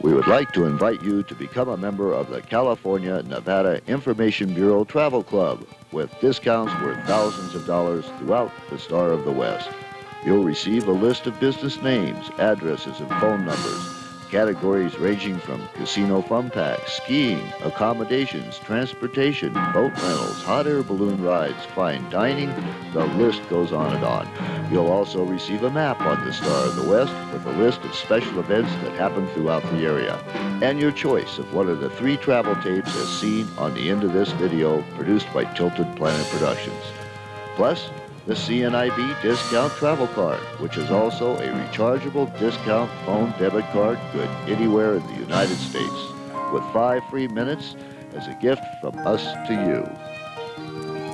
We would like to invite you to become a member of the California Nevada Information Bureau Travel Club with discounts worth thousands of dollars throughout the Star of the West. You'll receive a list of business names, addresses, and phone numbers, categories ranging from casino fun packs, skiing, accommodations, transportation, boat rentals, hot air balloon rides, fine dining. The list goes on and on. You'll also receive a map on the Star of the West with a list of special events that happen throughout the area, and your choice of one of the 3 travel tapes as seen on the end of this video produced by Tilted Planet Productions. Plus, the CNIB discount travel card, which is also a rechargeable discount phone debit card good anywhere in the United States, with 5 free minutes as a gift from us to you.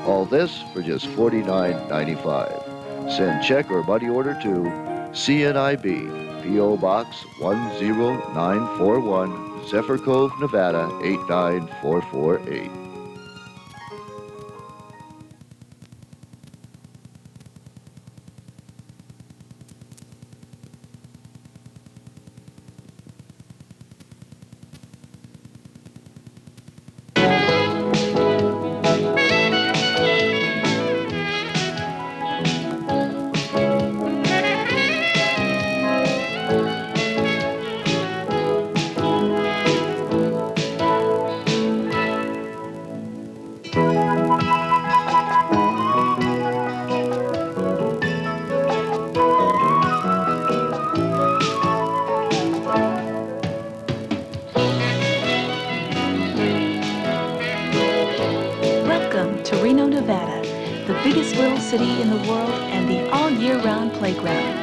All this for just $49.95. Send check or money order to CNIB, P.O. Box 10941, Zephyr Cove, Nevada 89448. Welcome to Reno, Nevada, the biggest little city in the world and the all-year-round playground.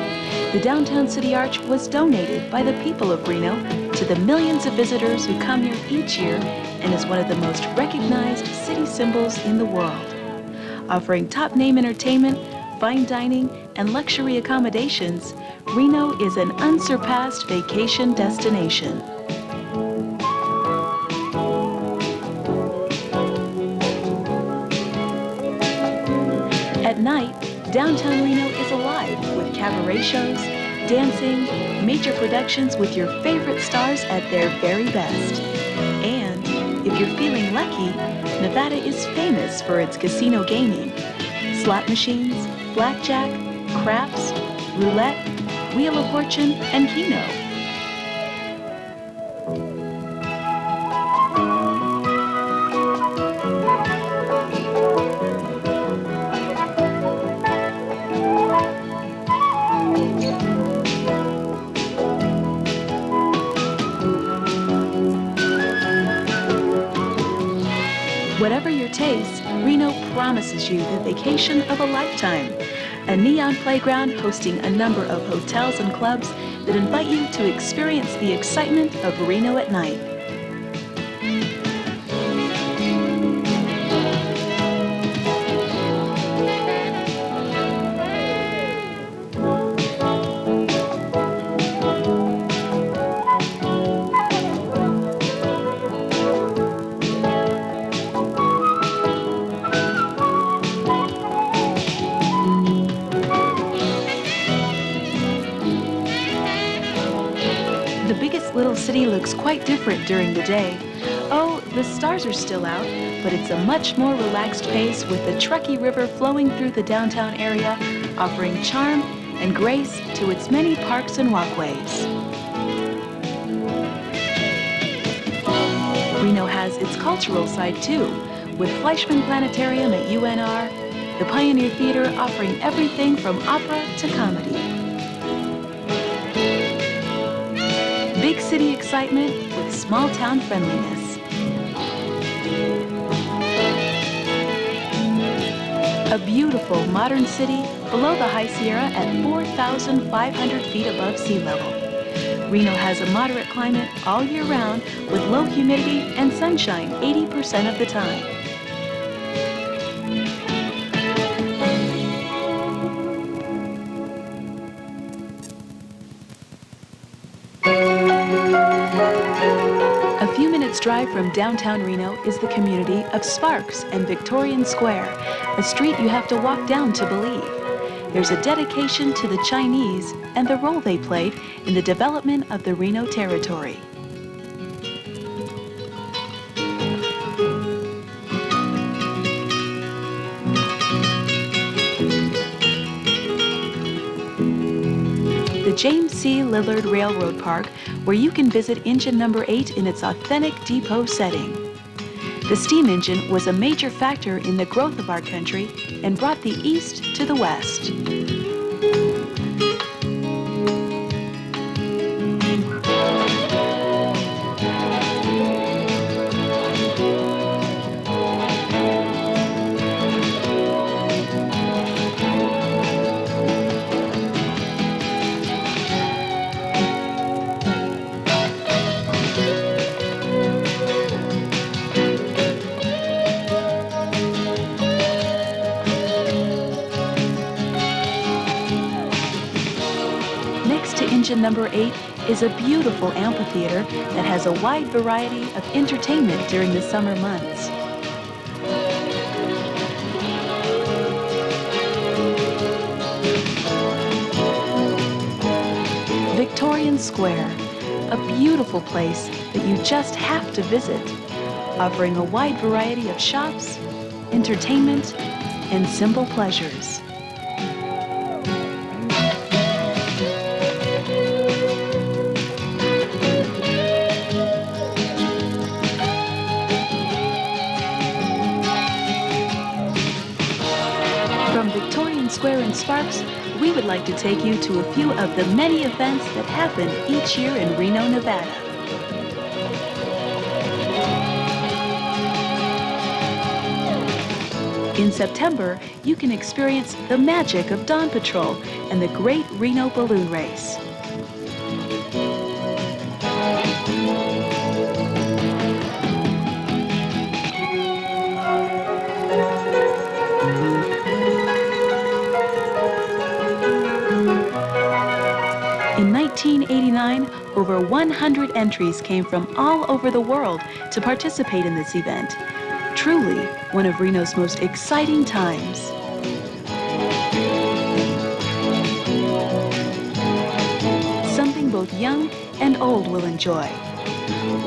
The downtown city arch was donated by the people of Reno to the millions of visitors who come here each year and is one of the most recognized city symbols in the world. Offering top-name entertainment, fine dining, and luxury accommodations, Reno is an unsurpassed vacation destination. At night, downtown Reno is alive with cabaret shows, dancing, major productions with your favorite stars at their very best. And if you're feeling lucky, Nevada is famous for its casino gaming, slot machines, blackjack, craps, roulette, Wheel of Fortune, and Keno. Whatever your taste, Reno promises you the vacation of a lifetime. A neon playground hosting a number of hotels and clubs that invite you to experience the excitement of Reno at night. The biggest little city looks quite different during the day. Oh, the stars are still out, but it's a much more relaxed pace with the Truckee River flowing through the downtown area, offering charm and grace to its many parks and walkways. Reno has its cultural side too, with Fleischmann Planetarium at UNR, the Pioneer Theater offering everything from opera to comedy. Big city excitement with small town friendliness. A beautiful modern city below the High Sierra at 4,500 feet above sea level. Reno has a moderate climate all year round with low humidity and sunshine 80% of the time. A few minutes drive from downtown Reno is the community of Sparks and Victorian Square, a street you have to walk down to believe. There's a dedication to the Chinese and the role they played in the development of the Reno Territory. the James C. Lillard Railroad Park, where you can visit engine number 8 in its authentic depot setting. The steam engine was a major factor in the growth of our country and brought the East to the West. Next to engine number 8 is a beautiful amphitheater that has a wide variety of entertainment during the summer months. Victorian Square, a beautiful place that you just have to visit, offering a wide variety of shops, entertainment, and simple pleasures. From Victorian Square in Sparks, we would like to take you to a few of the many events that happen each year in Reno, Nevada. In September, you can experience the magic of Dawn Patrol and the Great Reno Balloon Race. In 1989, over 100 entries came from all over the world to participate in this event. Truly one of Reno's most exciting times. Something both young and old will enjoy.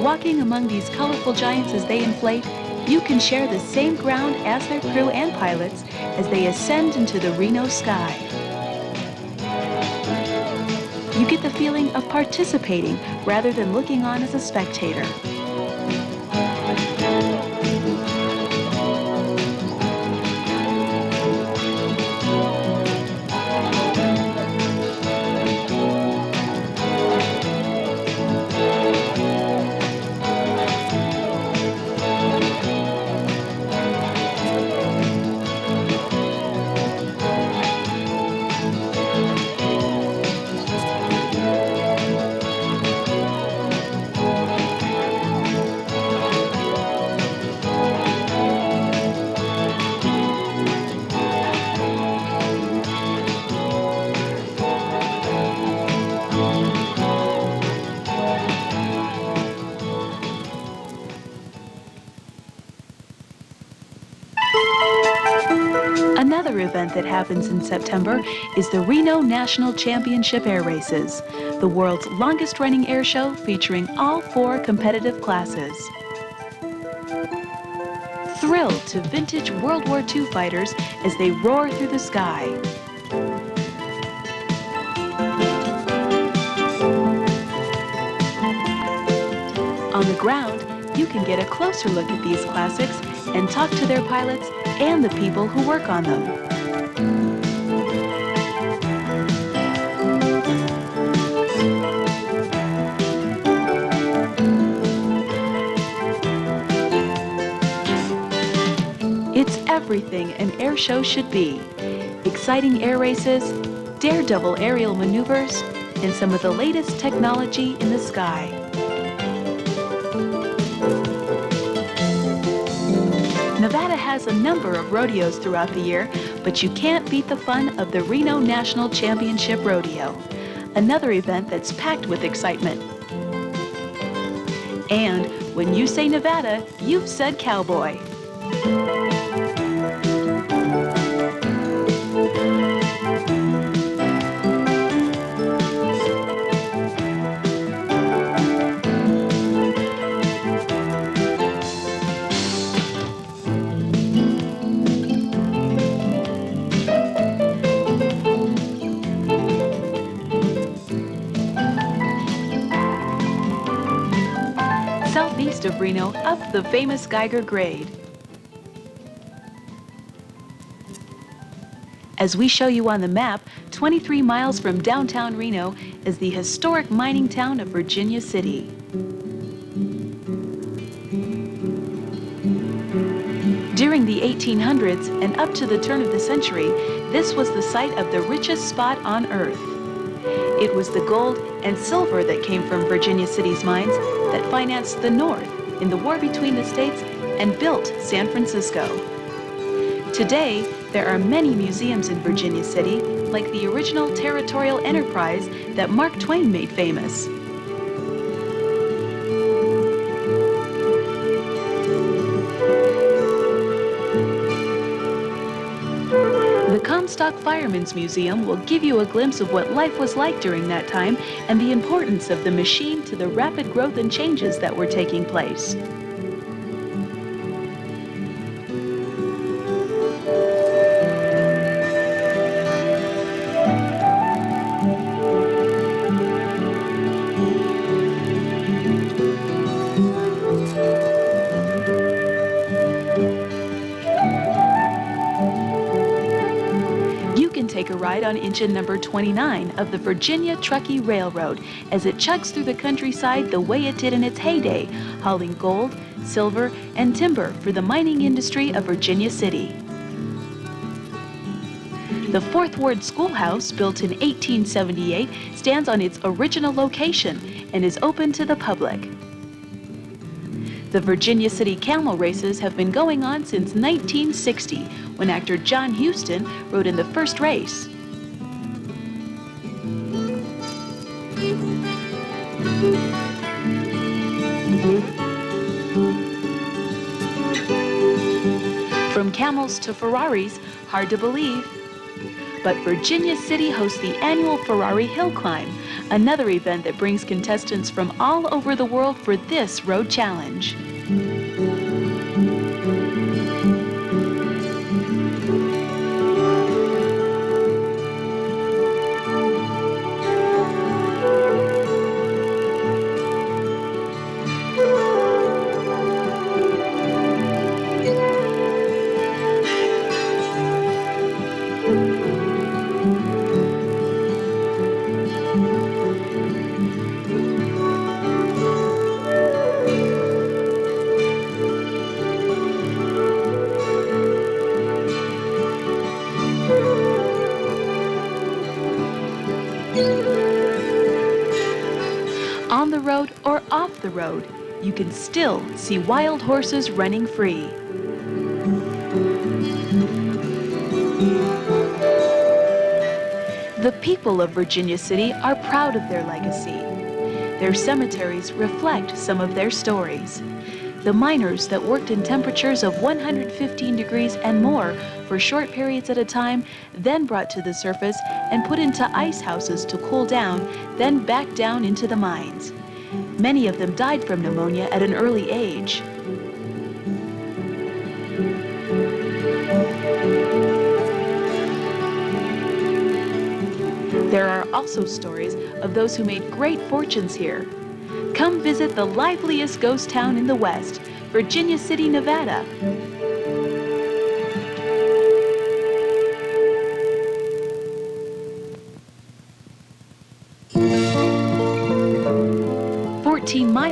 Walking among these colorful giants as they inflate, you can share the same ground as their crew and pilots as they ascend into the Reno sky. You get the feeling of participating rather than looking on as a spectator. Another event that happens in September is the Reno National Championship Air Races, the world's longest-running air show featuring all 4 competitive classes. Thrill to vintage World War II fighters as they roar through the sky. On the ground, you can get a closer look at these classics and talk to their pilots and the people who work on them. It's everything an air show should be. Exciting air races, daredevil aerial maneuvers, and some of the latest technology in the sky. Nevada has a number of rodeos throughout the year, but you can't beat the fun of the Reno National Championship Rodeo, another event that's packed with excitement. And when you say Nevada, you've said cowboy. of Reno up the famous Geiger grade. As we show you on the map, 23 miles from downtown Reno is the historic mining town of Virginia City. During the 1800s and up to the turn of the century, this was the site of the richest spot on Earth. It was the gold and silver that came from Virginia City's mines that financed the North in the war between the states and built San Francisco. Today, there are many museums in Virginia City, like the original territorial enterprise that Mark Twain made famous. The Comstock Firemen's Museum will give you a glimpse of what life was like during that time and the importance of the machine to the rapid growth and changes that were taking place. Take a ride on engine number 29 of the Virginia Truckee Railroad as it chugs through the countryside the way it did in its heyday, hauling gold, silver, and timber for the mining industry of Virginia City. The Fourth Ward Schoolhouse, built in 1878, stands on its original location and is open to the public. The Virginia City camel races have been going on since 1960, when actor John Huston rode in the first race. From camels to Ferraris, hard to believe. But Virginia City hosts the annual Ferrari Hill Climb, another event that brings contestants from all over the world for this road challenge. On the road or off the road, you can still see wild horses running free. The people of Virginia City are proud of their legacy. Their cemeteries reflect some of their stories. The miners that worked in temperatures of 115 degrees and more for short periods at a time, then brought to the surface and put into ice houses to cool down, then back down into the mines. Many of them died from pneumonia at an early age. There are also stories of those who made great fortunes here. Come visit the liveliest ghost town in the West, Virginia City, Nevada.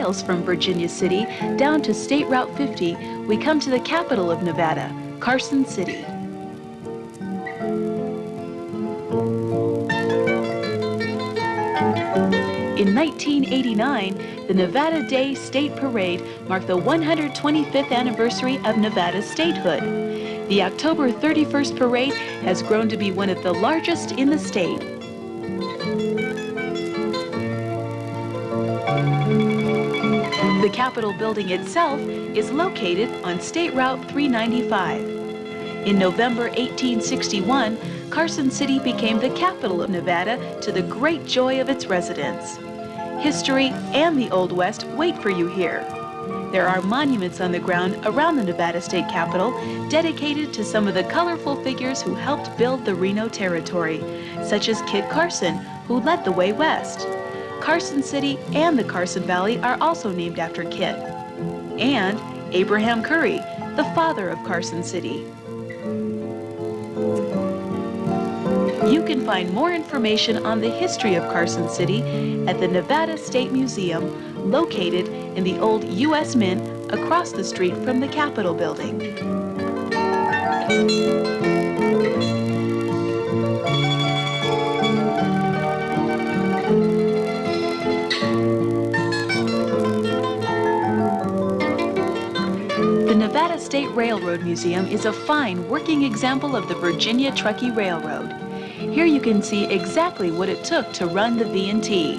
Miles from Virginia City down to State Route 50, we come to the capital of Nevada, Carson City. In 1989, the Nevada Day State Parade marked the 125th anniversary of Nevada's statehood. The October 31st parade has grown to be one of the largest in the state. The Capitol building itself is located on State Route 395. In November 1861, Carson City became the capital of Nevada to the great joy of its residents. History and the Old West wait for you here. There are monuments on the ground around the Nevada State Capitol dedicated to some of the colorful figures who helped build the Reno Territory, such as Kit Carson, who led the way west. Carson City and the Carson Valley are also named after Kit. and Abraham Curry, the father of Carson City. You can find more information on the history of Carson City at the Nevada State Museum, located in the old U.S. Mint across the street from the Capitol building. The Nevada State Railroad Museum is a fine working example of the Virginia Truckee Railroad. Here you can see exactly what it took to run the V&T.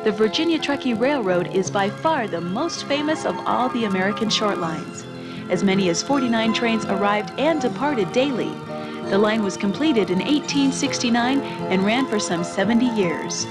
The Virginia Truckee Railroad is by far the most famous of all the American short lines. As many as 49 trains arrived and departed daily. The line was completed in 1869 and ran for some 70 years.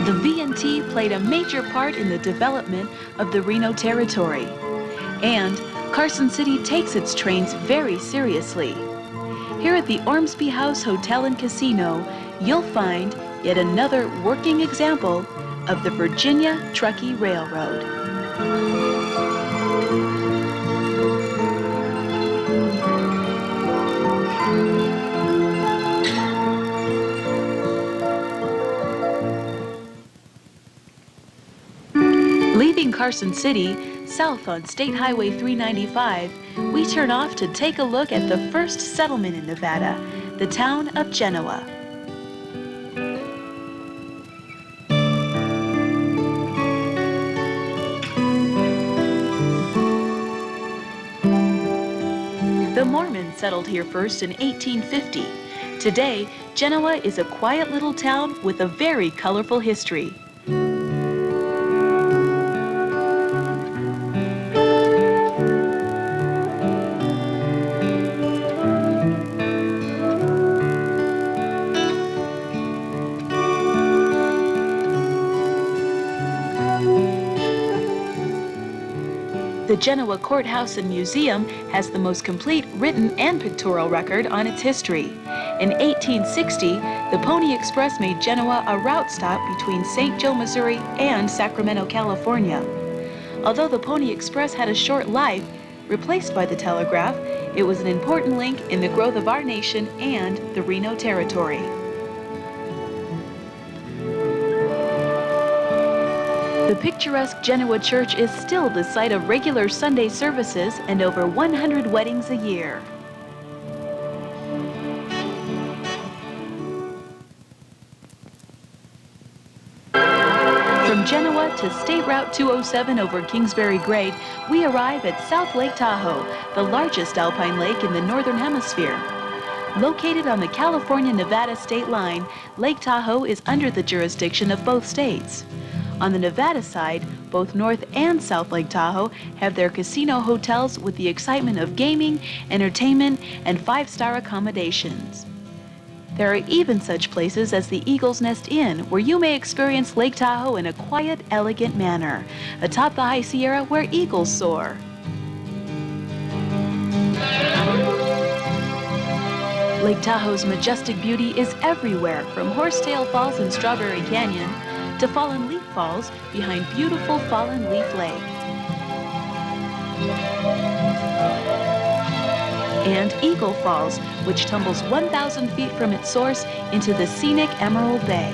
The V&T played a major part in the development of the Reno Territory. And Carson City takes its trains very seriously. Here at the Ormsby House Hotel and Casino, you'll find yet another working example of the Virginia Truckee Railroad. Leaving Carson City, south on State Highway 395, we turn off to take a look at the first settlement in Nevada, the town of Genoa. The Mormons settled here first in 1850. Today, Genoa is a quiet little town with a very colorful history. The Genoa Courthouse and Museum has the most complete written and pictorial record on its history. In 1860, the Pony Express made Genoa a route stop between St. Joe, Missouri and Sacramento, California. Although the Pony Express had a short life, replaced by the telegraph, it was an important link in the growth of our nation and the Reno Territory. The picturesque Genoa Church is still the site of regular Sunday services and over 100 weddings a year. From Genoa to State Route 207 over Kingsbury Grade, we arrive at South Lake Tahoe, the largest alpine lake in the Northern Hemisphere. Located on the California-Nevada state line, Lake Tahoe is under the jurisdiction of both states. On the Nevada side, both North and South Lake Tahoe have their casino hotels with the excitement of gaming, entertainment, and five-star accommodations. There are even such places as the Eagle's Nest Inn, where you may experience Lake Tahoe in a quiet, elegant manner, atop the High Sierra where eagles soar. Lake Tahoe's majestic beauty is everywhere, from Horsetail Falls and Strawberry Canyon to Fallen Leaf Falls behind beautiful Fallen Leaf Lake. And Eagle Falls, which tumbles 1,000 feet from its source into the scenic Emerald Bay.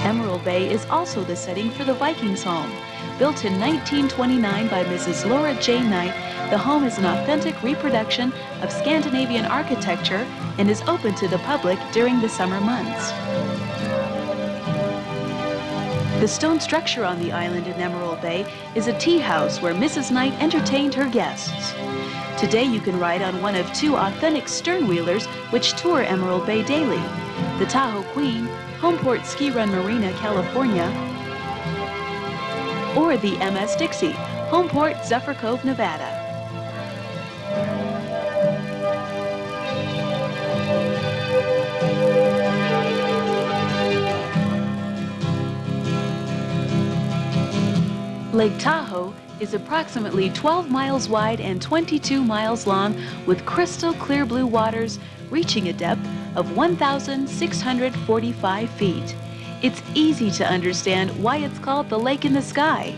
Emerald Bay is also the setting for the Vikings home. Built in 1929 by Mrs. Laura J. Knight, the home is an authentic reproduction of Scandinavian architecture and is open to the public during the summer months. The stone structure on the island in Emerald Bay is a tea house where Mrs. Knight entertained her guests. Today you can ride on one of 2 authentic stern-wheelers which tour Emerald Bay daily: the Tahoe Queen, Homeport Ski Run Marina, California, or the MS Dixie, Homeport Zephyr Cove, Nevada. Lake Tahoe is approximately 12 miles wide and 22 miles long, with crystal clear blue waters reaching a depth of 1,645 feet. It's easy to understand why it's called the lake in the sky.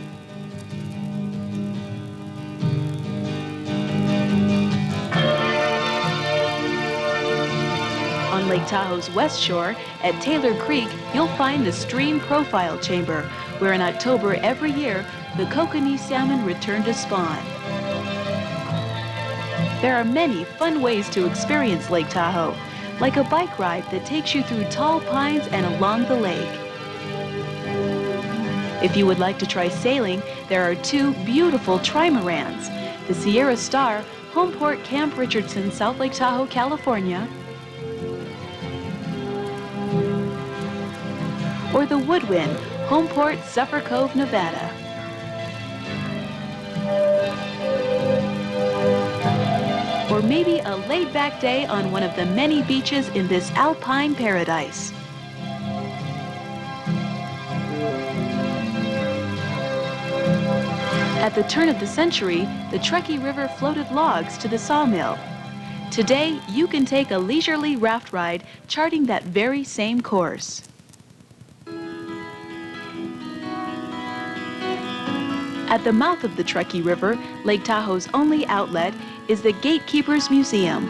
On Lake Tahoe's west shore, at Taylor Creek, you'll find the Stream Profile Chamber, where in October every year, the kokanee salmon return to spawn. There are many fun ways to experience Lake Tahoe, like a bike ride that takes you through tall pines and along the lake. If you would like to try sailing, there are 2 beautiful trimarans: the Sierra Star, Homeport Camp Richardson, South Lake Tahoe, California, or the Woodwind, Homeport Zephyr Cove, Nevada. Or maybe a laid-back day on one of the many beaches in this alpine paradise. At the turn of the century, the Truckee River floated logs to the sawmill. Today, you can take a leisurely raft ride charting that very same course. At the mouth of the Truckee River, Lake Tahoe's only outlet is the Gatekeepers Museum.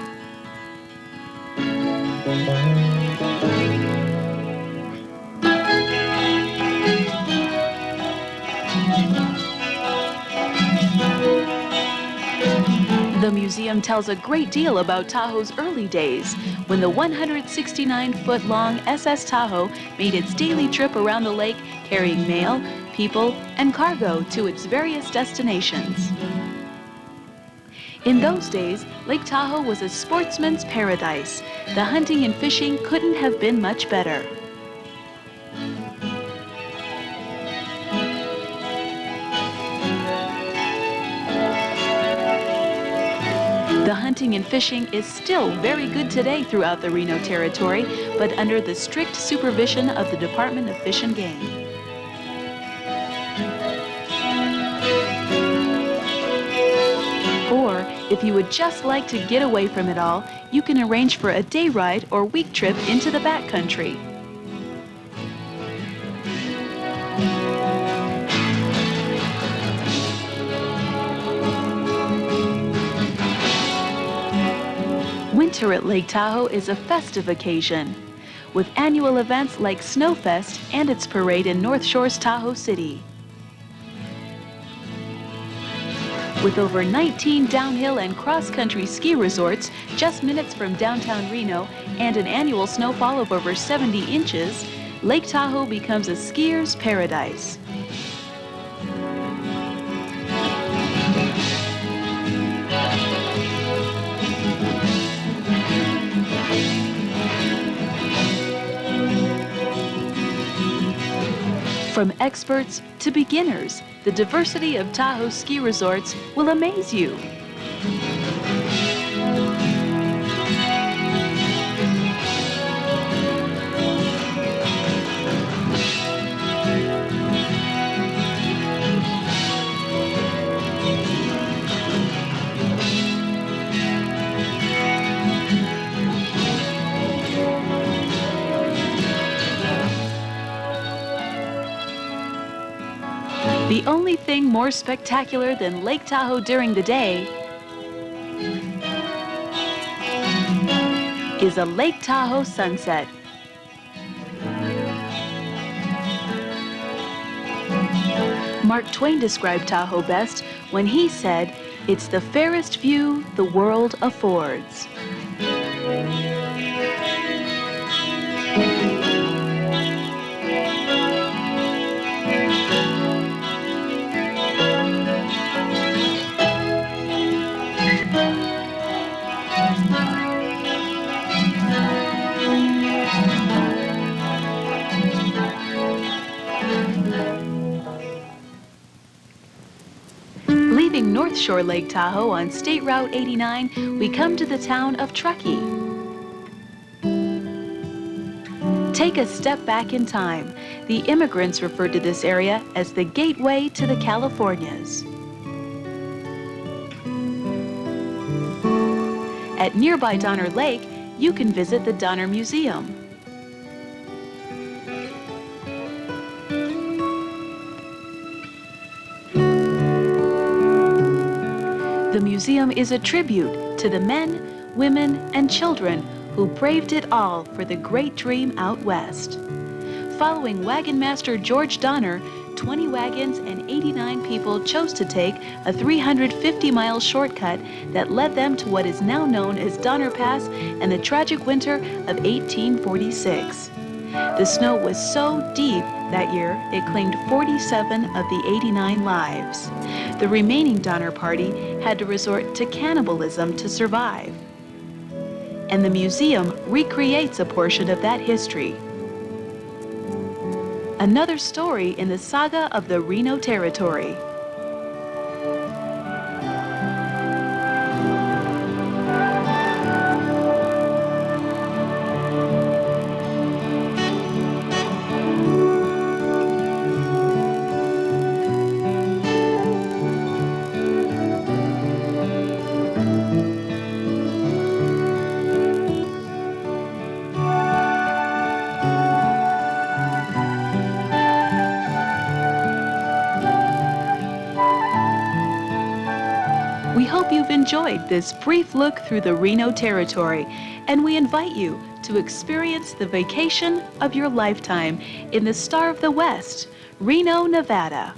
The museum tells a great deal about Tahoe's early days, when the 169-foot-long SS Tahoe made its daily trip around the lake, carrying mail, people, and cargo to its various destinations. In those days, Lake Tahoe was a sportsman's paradise. The hunting and fishing couldn't have been much better. The hunting and fishing is still very good today throughout the Reno Territory, but under the strict supervision of the Department of Fish and Game. Or, if you would just like to get away from it all, you can arrange for a day ride or week trip into the backcountry. Winter at Lake Tahoe is a festive occasion, with annual events like Snowfest and its parade in North Shore's Tahoe City. With over 19 downhill and cross-country ski resorts just minutes from downtown Reno and an annual snowfall of over 70 inches, Lake Tahoe becomes a skier's paradise. From experts to beginners, the diversity of Tahoe ski resorts will amaze you. The only thing more spectacular than Lake Tahoe during the day is a Lake Tahoe sunset. Mark Twain described Tahoe best when he said, "It's the fairest view the world affords." North Shore Lake Tahoe on State Route 89, we come to the town of Truckee. Take a step back in time. The immigrants referred to this area as the gateway to the Californias. At nearby Donner Lake, you can visit the Donner Museum. The museum is a tribute to the men, women, and children who braved it all for the great dream out west. Following wagon master George Donner, 20 wagons and 89 people chose to take a 350-mile shortcut that led them to what is now known as Donner Pass and the tragic winter of 1846. The snow was so deep that year it claimed 47 of the 89 lives. The remaining Donner Party had to resort to cannibalism to survive. And the museum recreates a portion of that history. Another story in the saga of the Reno Territory. We hope you've enjoyed this brief look through the Reno Territory, and we invite you to experience the vacation of your lifetime in the Star of the West, Reno, Nevada.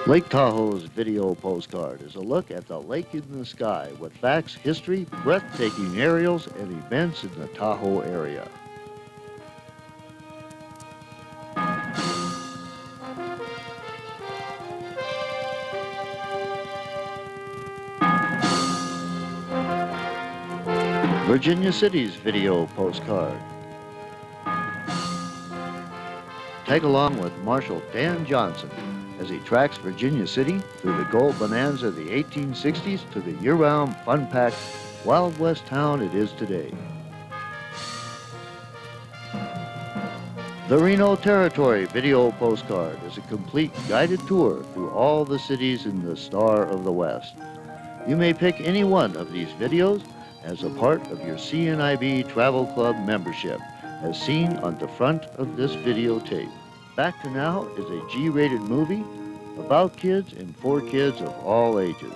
Lake Tahoe's video postcard is a look at the lake in the sky with facts, history, breathtaking aerials, and events in the Tahoe area. Virginia City's video postcard. Tag along with Marshal Dan Johnson as he tracks Virginia City through the gold bonanza of the 1860s to the year-round, fun-packed, Wild West town it is today. The Reno Territory video postcard is a complete guided tour through all the cities in the Star of the West. You may pick any one of these videos as a part of your CNIB Travel Club membership, as seen on the front of this videotape. Back to Now is a G-rated movie about kids and for kids of all ages.